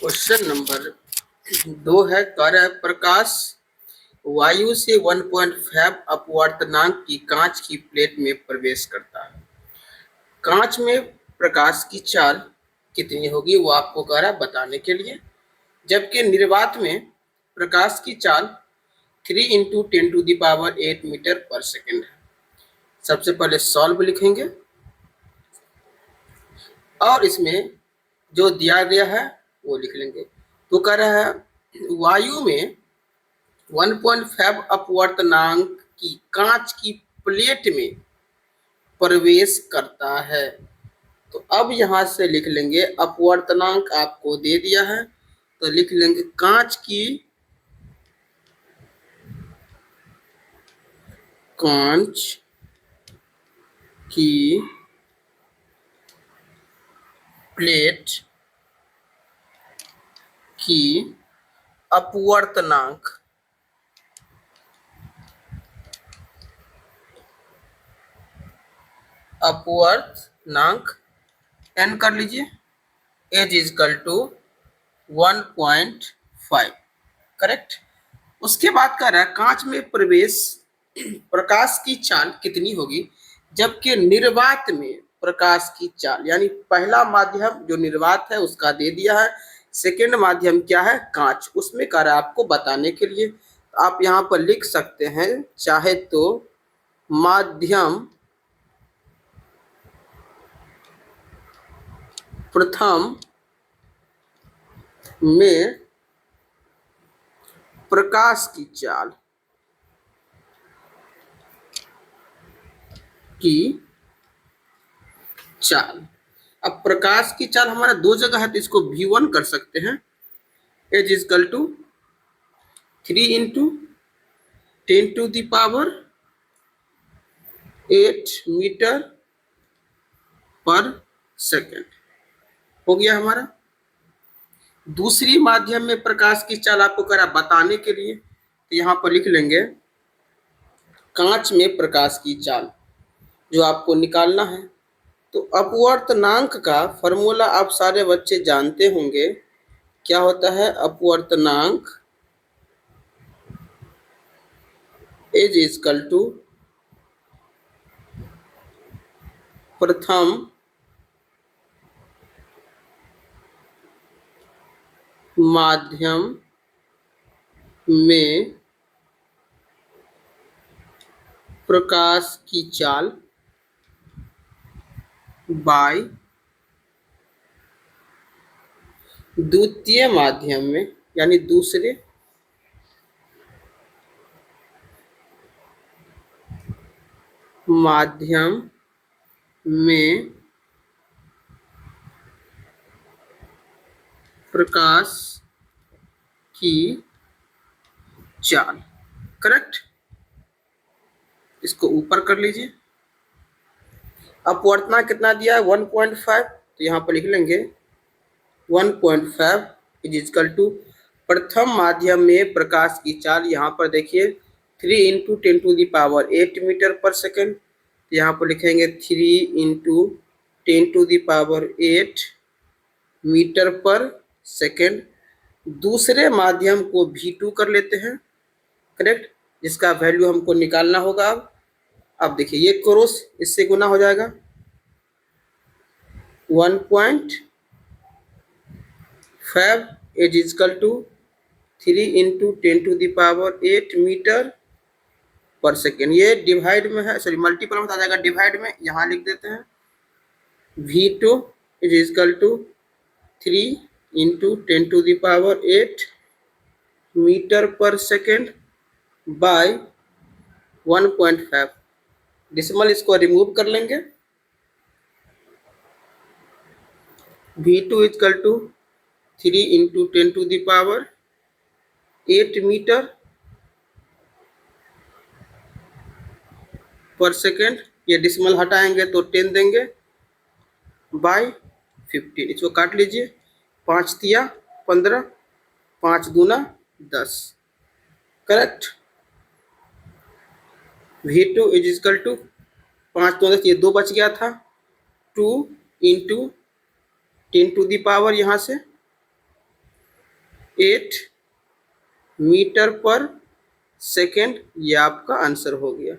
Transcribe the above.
Question number 2 है। कार्य प्रकाश वायु से 1.5 अपवर्तनांक की कांच की प्लेट में प्रवेश करता है। कांच में प्रकाश की चाल कितनी होगी वो आपको कह रहा है बताने के लिए, जबकि निर्वात में प्रकाश की चाल 3 × 10⁸ मीटर पर सेकेंड है। सबसे पहले सॉल्व लिखेंगे और इसमें जो दिया गया है वो लिख लेंगे। तो कह रहा है वायु में 1.5 अपवर्तनांक की कांच की प्लेट में प्रवेश करता है। तो अब यहां से लिख लेंगे, अपवर्तनांक आपको दे दिया है तो लिख लेंगे कांच की प्लेट की अपवर्तनांक n कर लीजिए, एज इजकल टू 1.5। करेक्ट। उसके बाद कह रहा है कांच में प्रवेश प्रकाश की चाल कितनी होगी, जबकि निर्वात में प्रकाश की चाल, यानी पहला माध्यम जो निर्वात है उसका दे दिया है, सेकेंड माध्यम क्या है कांच, उसमें कह रहा है आपको बताने के लिए। आप यहाँ पर लिख सकते हैं चाहे तो माध्यम प्रथम में प्रकाश की चाल अब प्रकाश की चाल हमारा दो जगह है तो इसको v1 कर सकते हैं, as is equal to 3 × 10⁸ metre per second हो गया हमारा। दूसरी माध्यम में प्रकाश की चाल आपको करा बताने के लिए, तो यहाँ पर लिख लेंगे कांच में प्रकाश की चाल जो आपको निकालना है। तो अपवर्तनांक का फॉर्मूला आप सारे बच्चे जानते होंगे, क्या होता है अपवर्तनांक एज इजकल टू प्रथम माध्यम में प्रकाश की चाल बाय द्वितीय माध्यम में, यानी दूसरे माध्यम में प्रकाश की चाल। करेक्ट। इसको ऊपर कर लीजिए। अपवर्तनांक कितना दिया है 1.5, तो यहाँ पर लिख लेंगे 1.5 इज इक्वल टू प्रथम माध्यम में प्रकाश की चाल, यहाँ पर देखिए 3 × 10⁸ मीटर पर सेकेंड, तो यहाँ पर लिखेंगे 3 × 10⁸ मीटर पर सेकेंड। दूसरे माध्यम को v2 कर लेते हैं, करेक्ट, जिसका वैल्यू हमको निकालना होगा। अब देखिए ये क्रॉस इससे गुना हो जाएगा 1.5 is equal to 3 × 10⁸ metre per second. ये डिवाइड में है, सॉरी मल्टीपल में आ जाएगा, डिवाइड में यहाँ लिख देते हैं v2 is equal to 3 × 10⁸ metre per second by 1.5। Decimal इसको रिमूव कर लेंगे, v2 equal to 3 × 10⁸ metre per second. ये डिसिमल हटाएंगे तो 10 देंगे बाय 15। इसको काट लीजिए, 5 तिया 15, 5 दूना 10। Correct. v2 is equal to 5 2 10, ये 2 बच गया था, 2 × 10⁻, यहाँ से 8 मीटर पर सेकेंड, ये आपका आंसर हो गया।